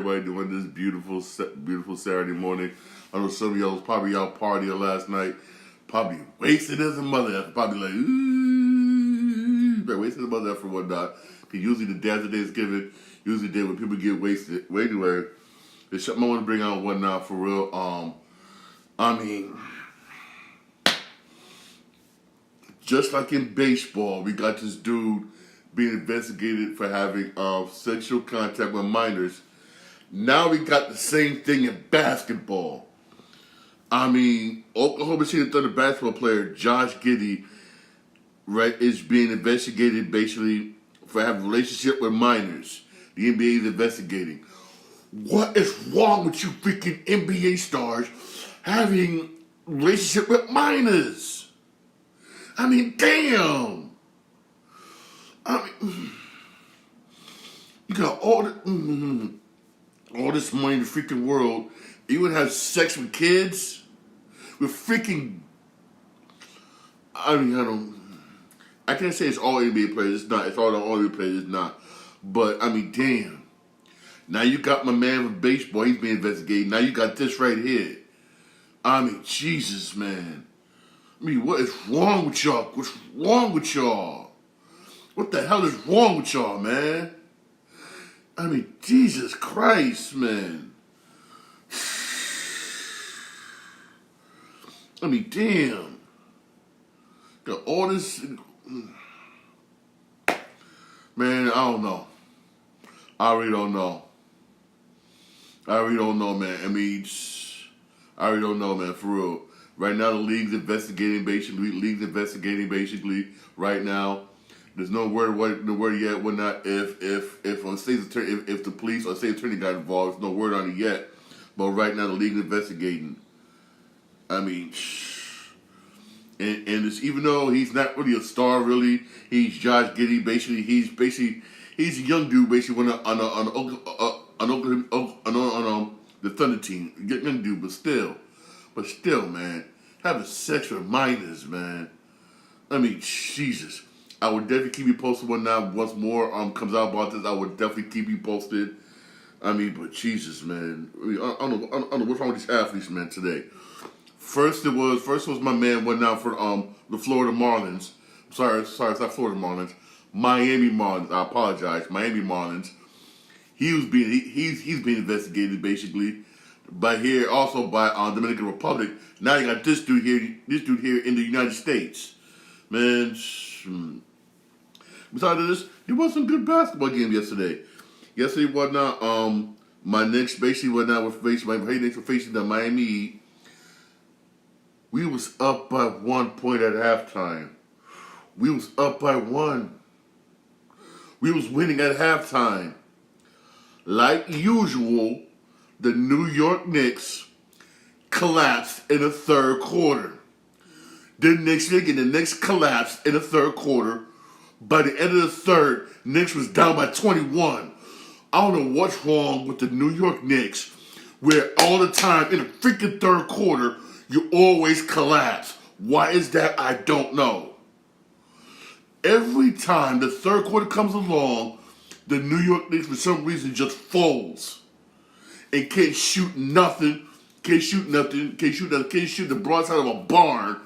Everybody doing this beautiful Saturday morning. I know some of y'all was probably out partying last night, probably wasted as a mother. Probably like, ooh, but wasted as a mother for whatnot. Because usually the days of Thanksgiving, usually the day when people get wasted. But anyway, there's something I want to bring out whatnot for real. I mean, just like in baseball, we got this dude being investigated for having sexual contact with minors. Now we got the same thing in basketball. I mean, Oklahoma City Thunder basketball player Josh Giddey, right, is being investigated basically for having a relationship with minors. The NBA is investigating. What is wrong with you freaking NBA stars having a relationship with minors? I mean, damn. I mean, you got all this money in the freaking world. You would have sex with kids? With freaking... I can't say it's all NBA players. It's not. It's all the NBA players. It's not. But, I mean, damn. Now you got my man with baseball. He's being investigated. Now you got this right here. I mean, Jesus, man. I mean, what is wrong with y'all? What's wrong with y'all? What the hell is wrong with y'all, man? I mean, Jesus Christ, man. I mean, damn. Got all this... Man, I don't know. I really don't know. I really don't know, man. I mean, I really don't know, man, for real. Right now, the league's investigating, basically, right now. There's no word yet, whatnot, if the police or state attorney got involved. There's no word on it yet. But right now, the league is investigating. I mean, and it's, even though he's not really a star, really, he's Josh Giddey. Basically, he's a young dude, basically, on the Thunder team. Young dude, but still, man, having sex with minors, man. I mean, Jesus. I would definitely keep you posted when that once more comes out about this. I would definitely keep you posted. I mean, but Jesus, man. I mean, I don't know what's wrong with these athletes, man, today. First was my man went out for the Florida Marlins. Sorry, it's not Florida Marlins. Miami Marlins. I apologize. Miami Marlins. He's being investigated basically by Dominican Republic. Now you got this dude here in the United States. Man, besides this, it was some good basketball game yesterday. Yesterday, whatnot, my Knicks basically whatnot were facing the Miami Heat. We was up by 1 point at halftime. We was up by 1. We was winning at halftime. Like usual, the New York Knicks collapsed in the third quarter. The Knicks collapsed in the third quarter. By the end of the third, Knicks was down by 21. I don't know what's wrong with the New York Knicks, where all the time in the freaking third quarter, you always collapse. Why is that? I don't know. Every time the third quarter comes along, the New York Knicks for some reason just folds and can't shoot nothing. Can't shoot the broadside of a barn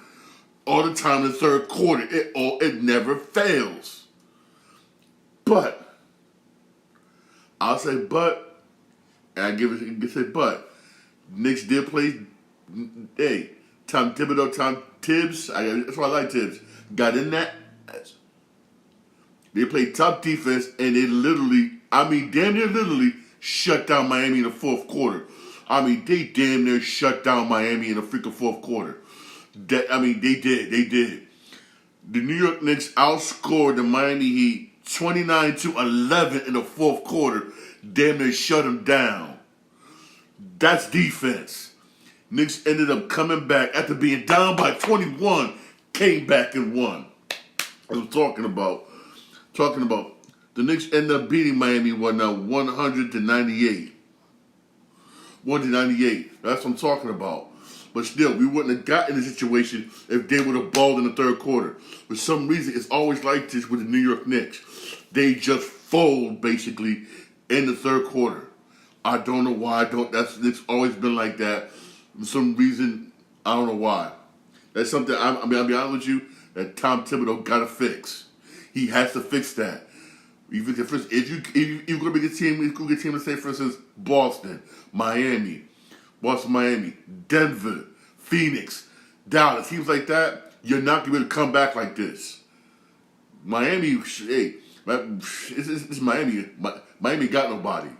all the time in the third quarter. It never fails. But I'll say but, and I say but. Knicks did play. Hey, Tom Tibbs. That's why I like Tibbs. Got in that. They played top defense, and they damn near literally shut down Miami in the fourth quarter. I mean, they damn near shut down Miami in the freaking fourth quarter. They did. The New York Knicks outscored the Miami Heat 29-11 in the fourth quarter. Damn near shut them down. That's defense. Knicks ended up coming back after being down by 21, came back and won. I was talking about the Knicks ended up beating Miami 100-98. 100-98. That's what I'm talking about. But still, we wouldn't have gotten in the situation if they would have balled in the third quarter. For some reason, it's always like this with the New York Knicks. They just fold, basically, in the third quarter. I don't know why. It's always been like that. For some reason, I don't know why. That's something. I'll be honest with you. That Tom Thibodeau got to fix. He has to fix that. If you're gonna be a team, it's gonna get a team. Let's say, for instance, Boston, Miami, Denver, Phoenix, Dallas. Teams like that, you're not gonna be able to come back like this. Miami, hey, it's Miami. Miami got nobody.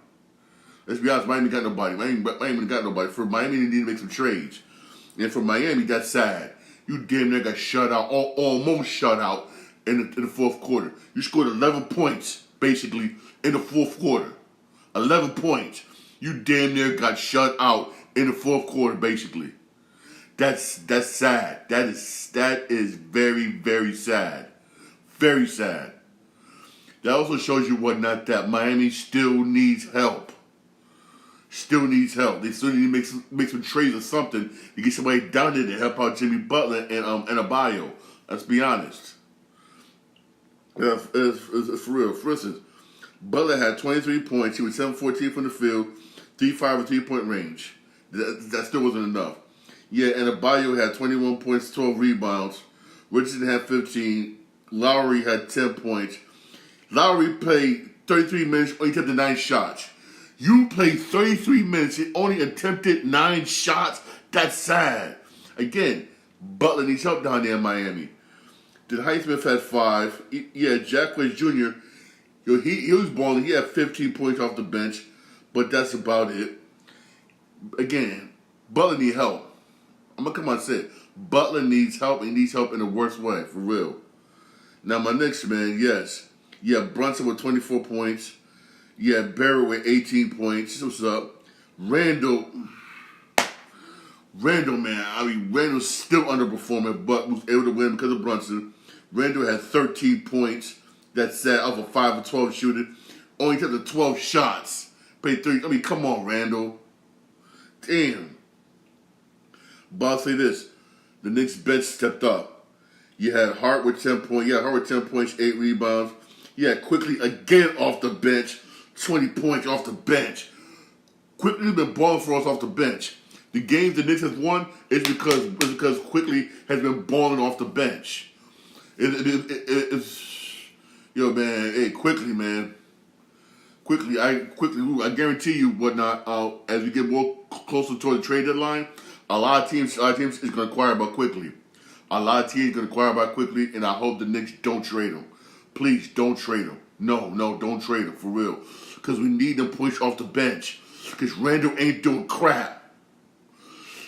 Let's be honest, Miami got nobody. Miami got nobody. For Miami, they need to make some trades. And for Miami, that's sad. You damn near got shut out, almost shut out in the fourth quarter. You scored 11 points, basically, in the fourth quarter. 11 points. You damn near got shut out in the fourth quarter, basically. That's sad. That is very, very sad. Very sad. That also shows you that Miami still needs help. Still needs help. They still need to make some trades or something to get somebody down there to help out Jimmy Butler and Adebayo. Let's be honest. It's for real. For instance, Butler had 23 points. He was 7-14 from the field, 3-5 and 3-point range. That still wasn't enough. Yeah, and Adebayo had 21 points, 12 rebounds. Richardson had 15. Lowry had 10 points. Lowry played 33 minutes, only attempted 9 shots. You played 33 minutes and only attempted 9 shots? That's sad. Again, Butler needs help down there in Miami. Highsmith had 5. Yeah, Jack West Jr., he was balling. He had 15 points off the bench, but that's about it. Again, Butler needs help. I'm going to come out and say it. Butler needs help, and he needs help in the worst way, for real. Now, my next man, yes. Yeah, Brunson with 24 points. Yeah, Barrett with 18 points. What's up? Randall, man. Randall's still underperforming, but was able to win because of Brunson. Randall had 13 points. That's sad off a 5 of 12 shooting. Only took the 12 shots. Played 3. Come on, Randall. Damn. But I'll say this. The Knicks bench stepped up. You had Hart with 10 points. Yeah, Hart with 10 points, 8 rebounds. Yeah, Quickly again off the bench. 20 points off the bench. Quickly been balling for us off the bench. The games the Knicks has won is because Quickly has been balling off the bench. It's yo, man. Hey, Quickly, man. Quickly, I guarantee you, as we get more closer toward the trade deadline, a lot of teams is going to inquire about Quickly. A lot of teams going to inquire about Quickly, and I hope the Knicks don't trade him. Please don't trade him. No, don't trade him for real. Because we need them pushed off the bench. Because Randall ain't doing crap.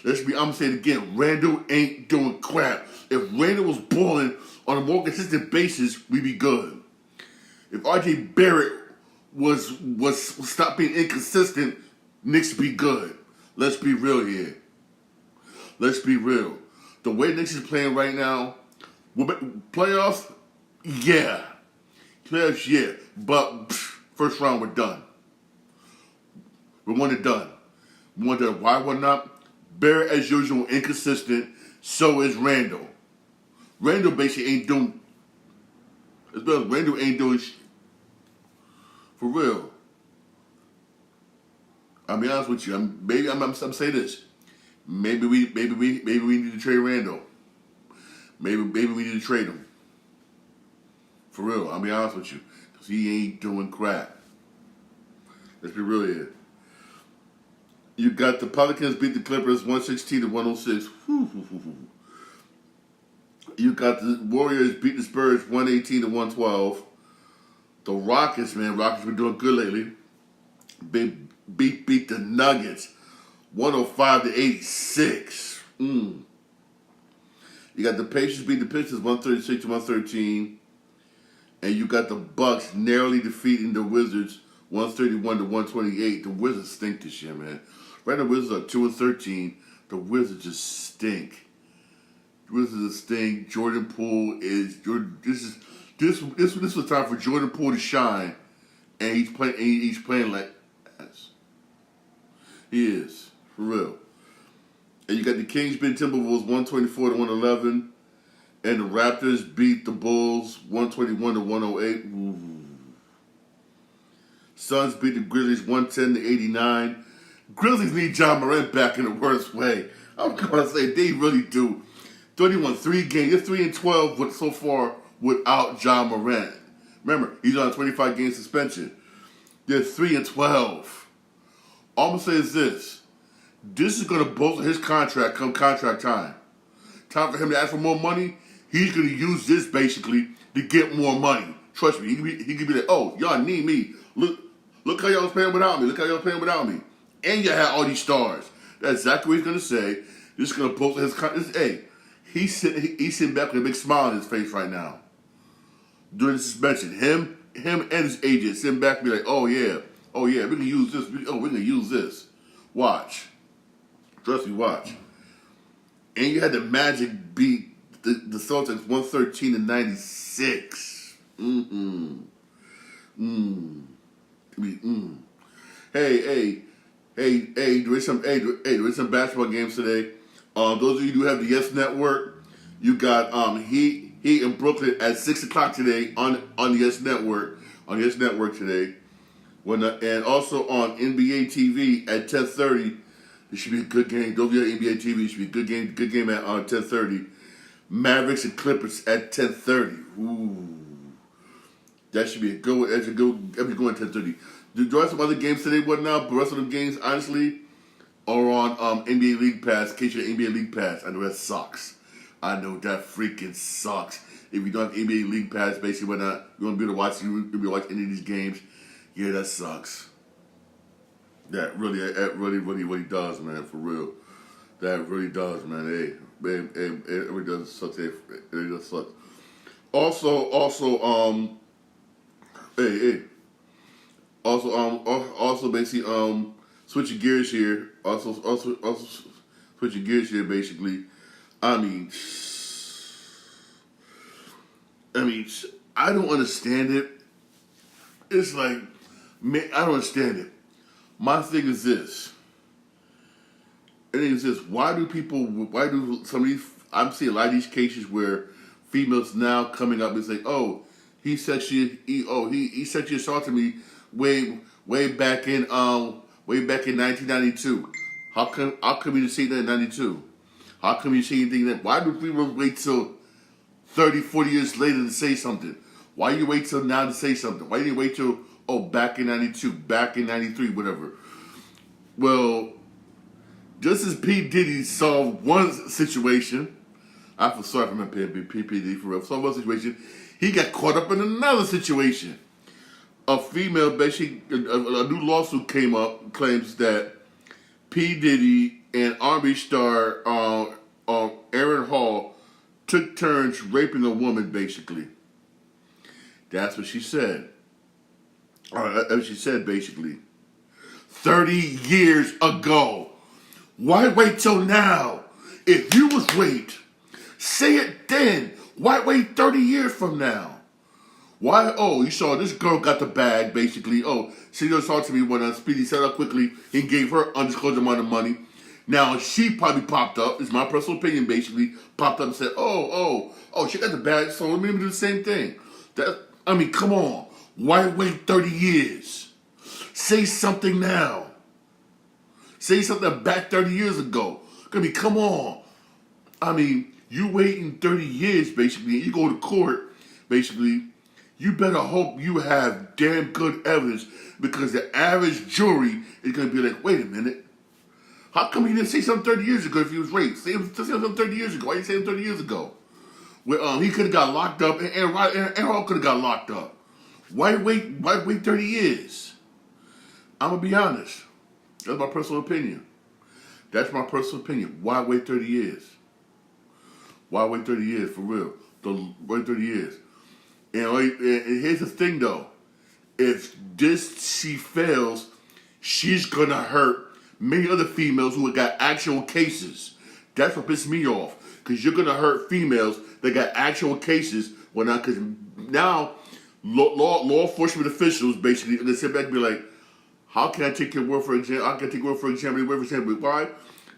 I'm going to say it again. Randall ain't doing crap. If Randall was balling on a more consistent basis, we'd be good. If RJ Barrett was stop being inconsistent, Knicks would be good. Let's be real here. Let's be real. The way Knicks is playing right now, playoffs, yeah. Playoffs, yeah. But first round, we're done. We want it done. We want it. Why we're not? Barrett, as usual, inconsistent. So is Randall. Randall basically ain't doing. As well as Randall ain't doing shit. For real. I'll be honest with you. I'm saying this. Maybe we need to trade Randall. Maybe we need to trade him. For real, I'll be honest with you. Because he ain't doing crap. Let's be real here. You got the Pelicans beat the Clippers 116-106. You got the Warriors beat the Spurs 118-112. The Rockets been doing good lately. Beat the Nuggets 105-86. You got the Pacers beat the Pistons 136-113. And you got the Bucks narrowly defeating the Wizards 131-128. The Wizards stink this year, man. Right now, the Wizards are 2-13. The Wizards just stink. The Wizards stink. Jordan Poole is. This was the time for Jordan Poole to shine, and he's playing like ass. He is for real. And you got the Kings beat Timberwolves 124-111. And the Raptors beat the Bulls 121-108. Ooh. Suns beat the Grizzlies 110-89. Grizzlies need John Morant back in the worst way. I'm gonna say they really do. 31 3 games. They're 3-12 so far without John Morant. Remember, he's on a 25-game suspension. They're 3-12. All I'm gonna say is this: this is gonna bolster his contract come contract time. Time for him to ask for more money. He's gonna use this basically to get more money. Trust me, he could be like, "Oh, y'all need me. Look how y'all was playing without me. Look how y'all was playing without me. And you had all these stars." That's exactly what he's gonna say. This is gonna bolster his contract. Hey, he's sitting back with a big smile on his face right now during the suspension. Him and his agent sitting back and be like, "Oh yeah, we can use this. We can use this. Watch, trust me, watch." And you had the Magic beat the Celtics 113-96. Hey, there is some basketball games today. Those of you who have the Yes Network, you got Heat in Brooklyn at 6 o'clock today on the Yes Network. On the Yes Network today. And also on NBA TV at 10:30. It should be a good game. Those of you on NBA TV, it should be a good game. Good game at 10:30. Mavericks and Clippers at 10:30. Ooh, that should be a good one. That should go at 10:30. There are some other games today, whatnot. The rest of the games, honestly, are on NBA League Pass. In case you have NBA League Pass, I know that sucks. I know that freaking sucks. If you don't have NBA League Pass, basically, whatnot, you won't be able to watch. You won't be able to watch any of these games. Yeah, that sucks. That really does, man. For real, that really does, man. Hey, man, it really does suck. It really does suck. Also, basically, switching gears here. Also, switching gears here, basically. I mean, I don't understand it. It's like, man, I don't understand it. My thing is this. Why do some of these, I'm seeing a lot of these cases where females now coming up and saying, "Oh, he sexually assaulted me way back in 1992. How come you didn't say that in 92? How come you say anything that? Why do people wait till 30, 40 years later to say something? Why you wait till now to say something? Why didn't you wait till back in 92, back in 93, whatever?" Well, just as P. Diddy solved one situation, I feel sorry for my P. Diddy for real. Solved one situation, he got caught up in another situation. A female, basically, a new lawsuit came up, claims that P. Diddy and R&B star Aaron Hall took turns raping a woman, basically. That's what she said. She said, basically. 30 years ago. Why wait till now? If you was raped, say it then. Why wait 30 years from now? Why? Oh, you saw this girl got the bag, basically. Oh, she just talked to me when Speedy set up quickly and gave her undisclosed amount of money. Now, she probably popped up, it's my personal opinion, basically, popped up and said, oh, she got the bag, so let me do the same thing. Come on. Why wait 30 years? Say something now. Say something back 30 years ago. Come on. You waiting 30 years, basically, and you go to court, basically, you better hope you have damn good evidence, because the average jury is going to be like, wait a minute. How come he didn't say something 30 years ago if he was raped? Say something 30 years ago. Why didn't you say something 30 years ago? Well, he could have got locked up, and Aaron Hall could have got locked up. Why wait 30 years? I'm going to be honest. That's my personal opinion. Why wait 30 years? Why wait 30 years, for real? Wait 30 years. And here's the thing, though. If she fails, she's going to hurt many other females who have got actual cases. That's what pisses me off. Because you're going to hurt females that got actual cases. Because now, law enforcement officials basically are going to sit back and be like, how can I take your word for example? Why?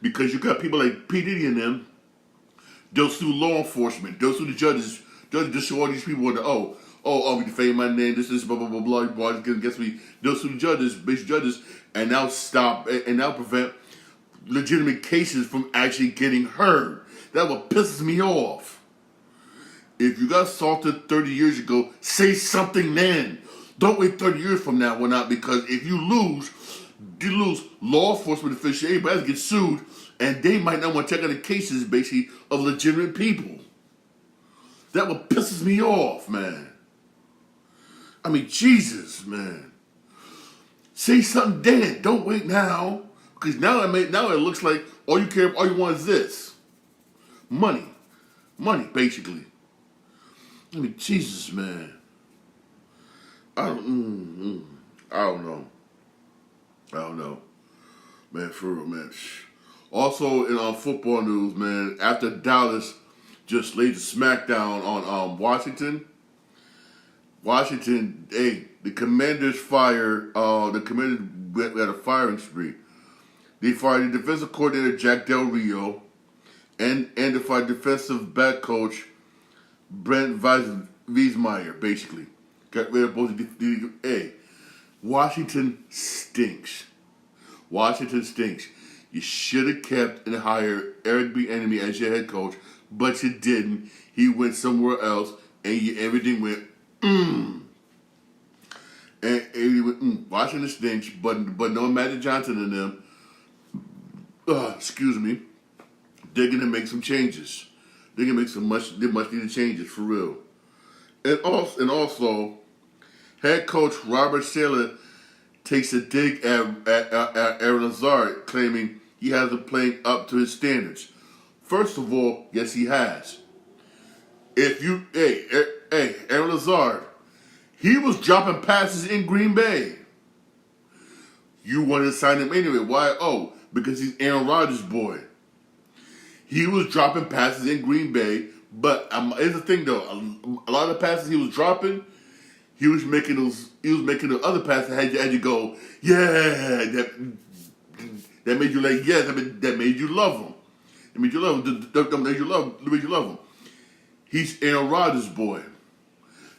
Because you got people like P. Diddy and them. They'll sue law enforcement. They'll sue the judges. They'll sue all these people. we defame my name, this is blah blah blah blah blah against me, those two judges, basic judges, and now stop and now prevent legitimate cases from actually getting heard. That what pisses me off. If you got assaulted 30 years ago, say something then. Don't wait 30 years from now or not, because if you lose law enforcement officials, everybody gets sued, and they might not want to check out the cases basically of legitimate people. That what pisses me off, man. I mean, Jesus, man. Say something then. Don't wait now. Because now it looks like all you want is this. Money. Money, basically. I mean, Jesus, man. I don't know. Man, for real, man. Also, in football news, man, after Dallas just laid the smackdown on Washington, the Commanders had a firing spree. They fired the defensive coordinator, Jack Del Rio, and they fired defensive back coach, Brent Wiesmeyer, basically. Got rid of both Washington stinks. Washington stinks. You should have kept and hired Eric Bieniemy as your head coach, but you didn't. He went somewhere else, and everything went And Washington stinks, but no Magic Johnson in them. Excuse me. They're gonna make some changes. They're gonna make some much needed changes for real. And also, head coach Robert Saleh takes a dig at Aaron Lazard, claiming he hasn't played up to his standards. First of all, yes, he has. Aaron Lazard, he was dropping passes in Green Bay. You wanted to sign him anyway. Why? Oh, because he's Aaron Rodgers' boy. He was dropping passes in Green Bay, but here's the thing though. A lot of the passes he was dropping, he was making the other passes that had you go, yeah, that made you like, yeah, that made you love him. That made you love him. That made you love him. He's Aaron Rodgers' boy.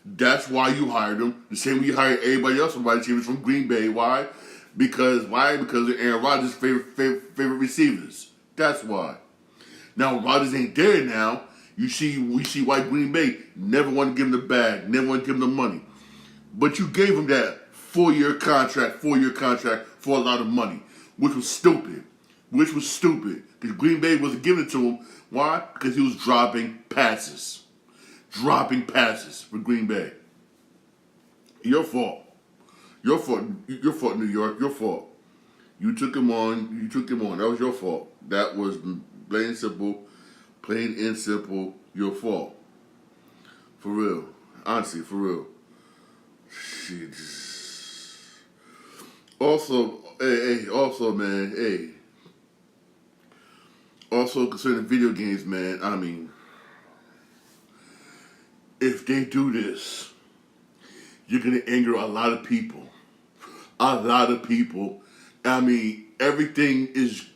That's why you hired him. The same way you hired everybody else from wide receivers from Green Bay. Why? Because they're Aaron Rodgers' favorite receivers. That's why. Now Rodgers ain't there now. We see why Green Bay never want to give him the bag, never want to give him the money. But you gave him that 4-year contract for a lot of money, which was stupid. Because Green Bay wasn't giving it to him. Why? Because he was dropping passes. For Green Bay. Your fault, New York. Your fault. You took him on. That was your fault. That was plain and simple, your fault. For real. Honestly, for real. Shit. Also, man, also concerning video games, man, I mean, if they do this, you're going to anger a lot of people. I mean, everything is,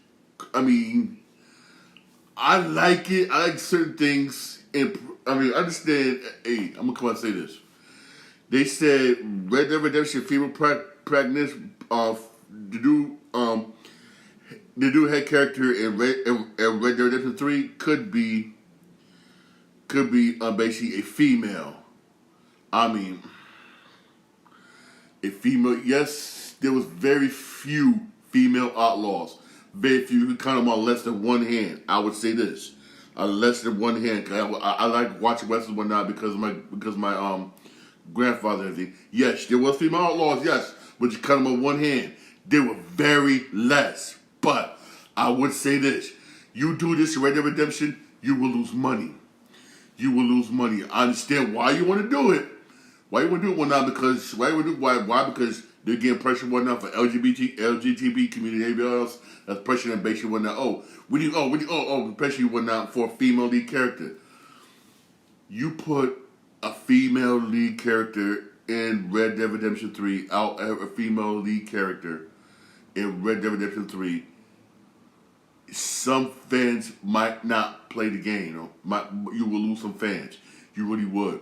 I like it. I like certain things. I understand. Hey, I'm going to come out and say this. They said Red Dead Redemption female protagonist the new head character in Red Dead Redemption 3 could be basically a female. I mean, a female. Yes, there was very few female outlaws. Very few. You can count them on less than one hand. I would say this, less than one hand. I like watching wrestling one now because my grandfather and everything. Yes, there was female outlaws. Yes, but you count them on one hand. They were very less. But I would say this: you do this in Red Dead Redemption, you will lose money. I understand why you want to do it. Why you want to do it one now? Because why? Because they're getting pressure one now for LGBT community. Everybody else that's pressuring them basically one now. Pressure one now for a female lead character. You put a female lead character in Red Dead Redemption 3 a female lead character in Red Dead Redemption 3. Some fans might not play the game. You will lose some fans. You really would.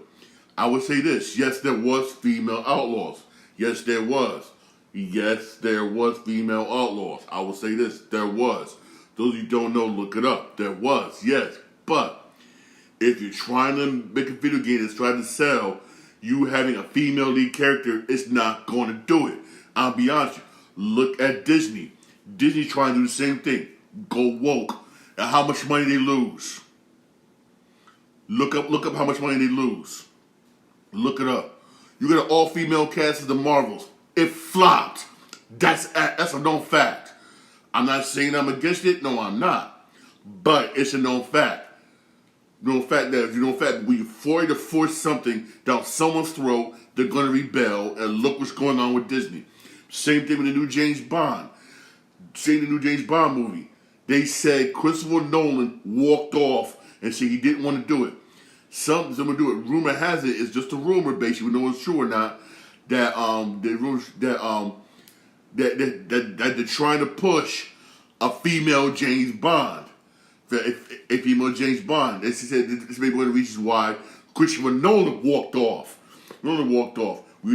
I would say this. Yes, there was female outlaws. Yes, there was. Yes, there was female outlaws. I will say this. There was. Those of you don't know, look it up. There was. Yes. But if you're trying to make a video game that's trying to sell, you having a female lead character is not going to do it. I'll be honest with you. Look at Disney. Disney trying to do the same thing. Go woke. And how much money they lose. Look up how much money they lose. Look it up. You got an all-female cast of the Marvels. It flopped. That's a known fact. I'm not saying I'm against it. No, I'm not. But it's a known fact. Known fact that when you force something down someone's throat, they're going to rebel. And look what's going on with Disney. Same thing with the new James Bond. Same the new James Bond movie. They said Christopher Nolan walked off and said he didn't want to do it. Some will do it. Rumor has it, it's just a rumor, basically, we don't know if it's true or not, that they're trying to push a female James Bond. A female James Bond. They said this may be one of the reasons why Christopher Nolan walked off. We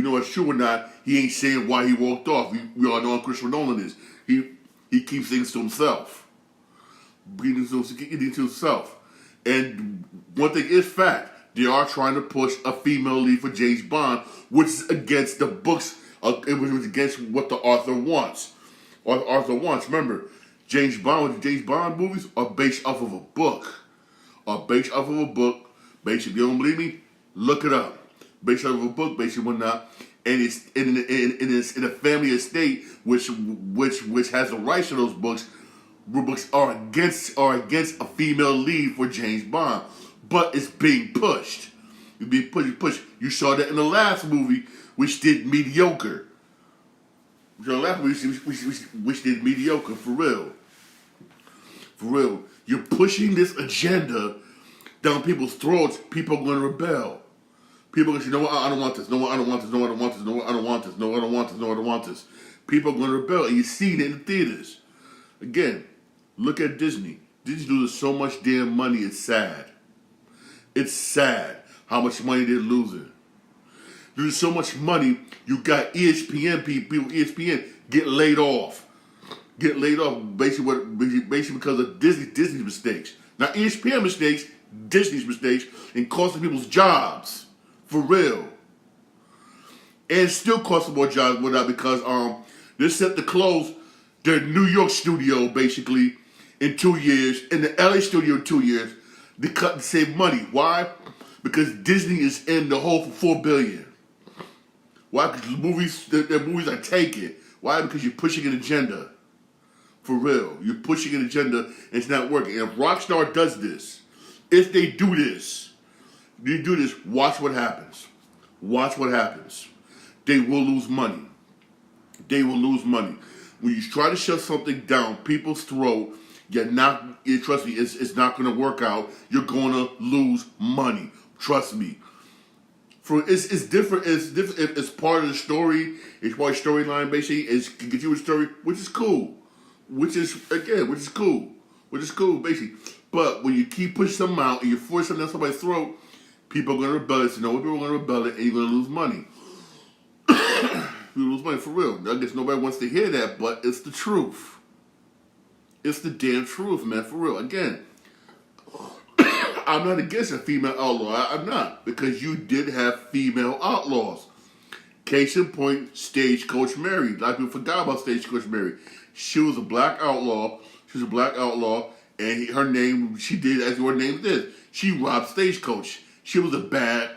know if it's true or not. He ain't saying why he walked off. We all know how Christopher Nolan is. He keeps things to himself. And one thing is fact. They are trying to push a female lead for James Bond, which is against the books. It was against what the author wants. Remember, James Bond movies are based off of a book. Basically, if you don't believe me, look it up. Based off of a book, basically whatnot. And it's in a family estate which has the rights to those books. Books are against a female lead for James Bond, but it's being pushed. It's being pushed. You saw that in the last movie, which did mediocre. Which did mediocre for real. You're pushing this agenda down people's throats. People are going to rebel. People are going to say, no, I don't want this. No, I don't want this. No, I don't want this. No, I don't want this. No, I don't want this. No, I don't want this. People are going to rebel, and you see it in the theaters. Again, look at Disney. Disney loses so much damn money, it's sad. It's sad how much money they're losing. There's so much money, you got ESPN people, ESPN get laid off. Basically because of Disney's mistakes. Not ESPN mistakes, Disney's mistakes, and costing people's jobs. For real. And still costing more jobs because they're set to close their New York studio basically in 2 years, in the LA studio in 2 years, they cut to save money. Why? Because Disney is in the hole for $4 billion. Why? Because their movies are taken. Why? Because you're pushing an agenda. For real. You're pushing an agenda and it's not working. And if Rockstar does this, if they do this, watch what happens. Watch what happens. They will lose money. When you try to shove something down people's throat, trust me, it's not going to work out. You're going to lose money. Trust me. It's different. It's part of the story. It's part of the storyline. Basically, it can get you a story, which is cool. Which is cool. Basically. But when you keep pushing something out and you force something down somebody's throat, people are going to rebel. So people are going to rebel, and you're going to lose money. You lose money for real. I guess nobody wants to hear that, but it's the truth. It's the damn truth, man, for real. Again, I'm not against a female outlaw. I'm not, because you did have female outlaws. Case in point, Stagecoach Mary. A lot of people forgot about Stagecoach Mary. She was a black outlaw. And her name, she did as her name is. She robbed Stagecoach. She was a bad.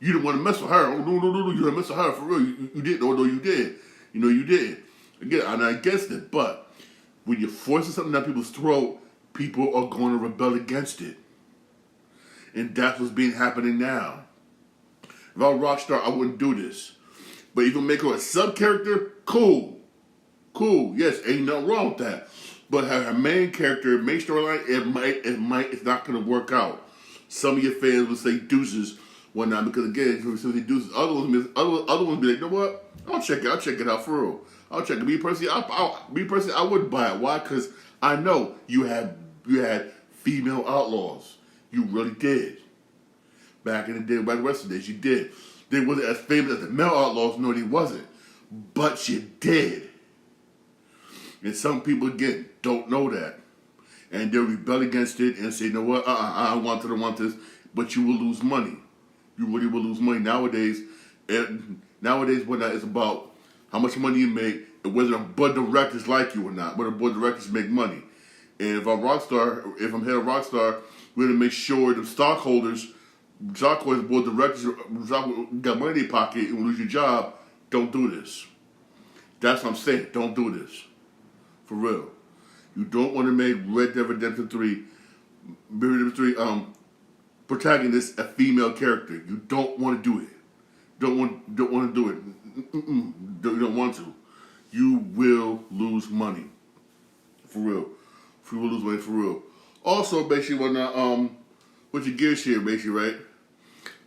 You didn't want to mess with her. Oh, no. You didn't mess with her for real. You did. Oh, no, you did. You did. Again, I'm not against it, but when you're forcing something down people's throat, people are going to rebel against it. And that's what's happening now. If I were Rockstar, I wouldn't do this. But if you make her a sub-character, cool. Yes, ain't nothing wrong with that. But her main character, main storyline, it's not going to work out. Some of your fans will say deuces, whatnot, because again, if you say deuces, other ones be like, you know what? I'll check it out for real. I'll check it. Me personally, I wouldn't buy it. Why? Because I know you had female outlaws. You really did. Back in the day, back the rest of the day, she did. They wasn't as famous as the Male Outlaws. No, they wasn't. But she did. And some people, again, don't know that. And they'll rebel against it and say, you know what, I don't want this. But you will lose money. You really will lose money. Nowadays, what it's about how much money you make and whether the board of directors like you or not, whether the board of directors make money. And if I'm head of Rockstar, we're going to make sure the stockholders, board of directors, got money in their pocket and lose your job. Don't do this. That's what I'm saying. Don't do this. For real. You don't want to make Red Dead Redemption 3 protagonist a female character. You don't want to do it. Don't want to do it. You don't want to. You will lose money. For real. You will lose money for real. Also, basically, with your gears here, basically, right?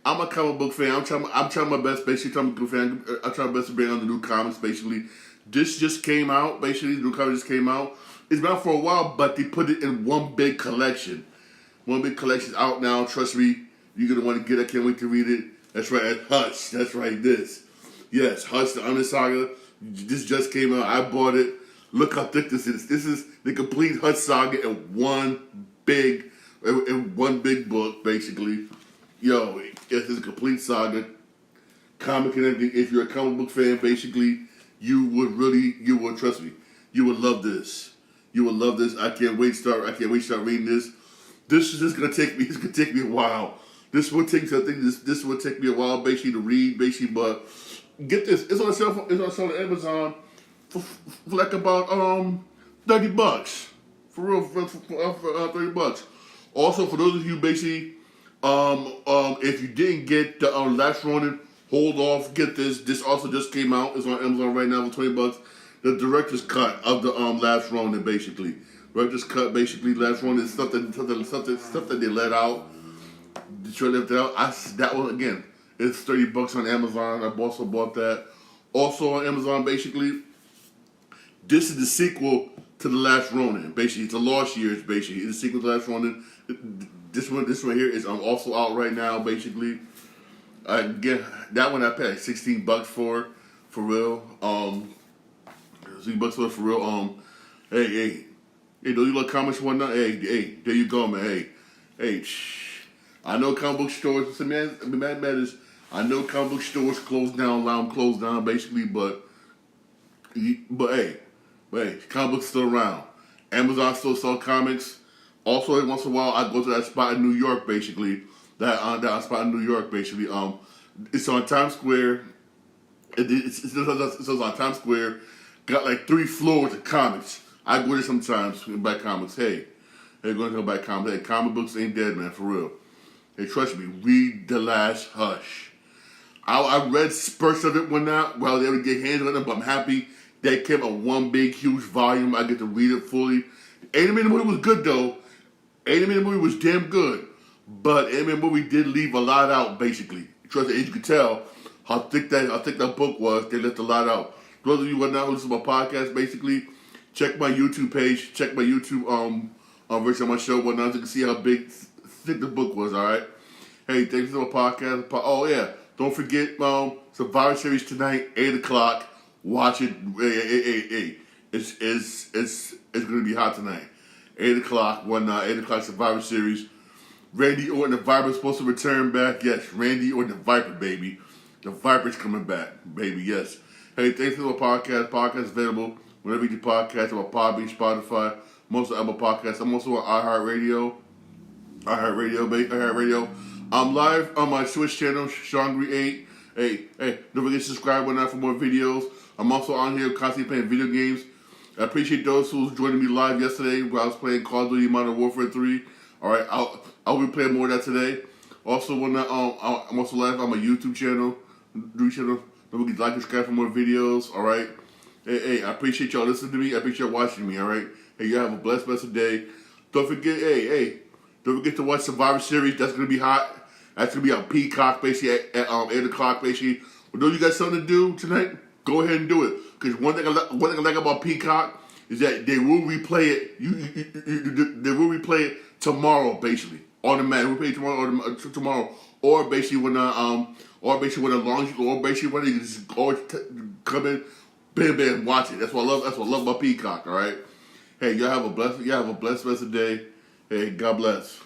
I'm a comic book fan. I'm trying my best, basically. I'm trying my best to bring on the new comics, basically. This just came out, basically. The new comic just came out. It's been out for a while, but they put it in one big collection. One big collection's out now. Trust me, you're going to want to get it. I can't wait to read it. That's right, at Hutch. That's right, this. Yes, Hutch, the Under Saga. This just came out. I bought it. Look how thick this is. This is the complete Hutch Saga in one big book, basically. Yo, it's a complete saga. Comic and everything. If you're a comic book fan, basically, you would trust me. You would love this. You will love this. I can't wait to start reading this. This is just gonna take me. It's gonna take me a while. This will take me a while, basically, to read, basically. But get this. It's on sale. It's on sale on Amazon for like about $30 for real. For $30. Also, for those of you basically, if you didn't get the Last Ronin, hold off. Get this. This also just came out. It's on Amazon right now for $20. The director's cut of the Last Ronin, basically. Director's cut, basically. Last Ronin is stuff that they let out. Detroit left out. That one again. It's $30 on Amazon. I've also bought that. Also on Amazon, basically. This is the sequel to The Last Ronin. Basically, it's a Lost Years. Basically, it's a sequel to The Last Ronin. This one here is also out right now. Basically, again, that one I paid like $16 for real. $16 for real. Hey, do you like comics and whatnot? Hey, there you go, man. Hey, I know comic book stores. Matters. I know comic book stores closed down, allow them closed down, basically. But hey, comic books still around. Amazon still sell comics. Also, every once in a while, I go to that spot in New York, basically. That spot in New York, basically. It's on Times Square. It's on Times Square. Got like 3 floors of comics. I go there sometimes and buy comics. Hey, going to buy comics. Hey, comic books ain't dead, man, for real. Hey, trust me, read The Last Hush. I read spurts of it when not, well, they would get hands on it, but I'm happy that came in one big, huge volume. I get to read it fully. The animated movie was good, though. Animated movie was damn good. But animated movie did leave a lot out, basically. Trust me, as you can tell how thick that book was, they left a lot out. Those of you who are not listening to my podcast, basically, check my YouTube page, check my YouTube version of my show, whatnot, so you can see how thick the book was, alright? Hey, thanks for my podcast. Oh, yeah. Don't forget, Survivor Series tonight, 8 o'clock. Watch it. Hey. It's going to be hot tonight. 8 o'clock, whatnot, 8 o'clock Survivor Series. Randy Orton, the Viper, is supposed to return back. Yes, Randy Orton, the Viper, baby. The Viper's coming back, baby, yes. Hey, thanks for the podcast. Podcast available whenever you get podcasts on Podbean, Spotify, most of other podcasts. I'm also on iHeartRadio. iHeartRadio. I'm live on my Twitch channel, Shangri8. Hey, don't forget to subscribe for more videos. I'm also on here constantly playing video games. I appreciate those who was joining me live yesterday where I was playing Call of Duty Modern Warfare 3. Alright, I'll be playing more of that today. Also, I'm also live on my YouTube channel. Don't forget to like and subscribe for more videos. Alright? Hey, I appreciate y'all listening to me. I appreciate y'all watching me. Alright? Hey, y'all have a blessed day. Don't forget, don't forget to watch Survivor Series. That's going to be hot. That's going to be on Peacock, basically, at 8 o'clock, basically. But don't you got something to do tonight? Go ahead and do it. Because one thing I like about Peacock is that they will replay it. They will replay it tomorrow, basically. automatic. We pay tomorrow, or basically when you just always come in, bam, bam, watch it. That's what I love. That's what I love about Peacock. All right. Hey, y'all have a blessed rest of the day. Hey, God bless.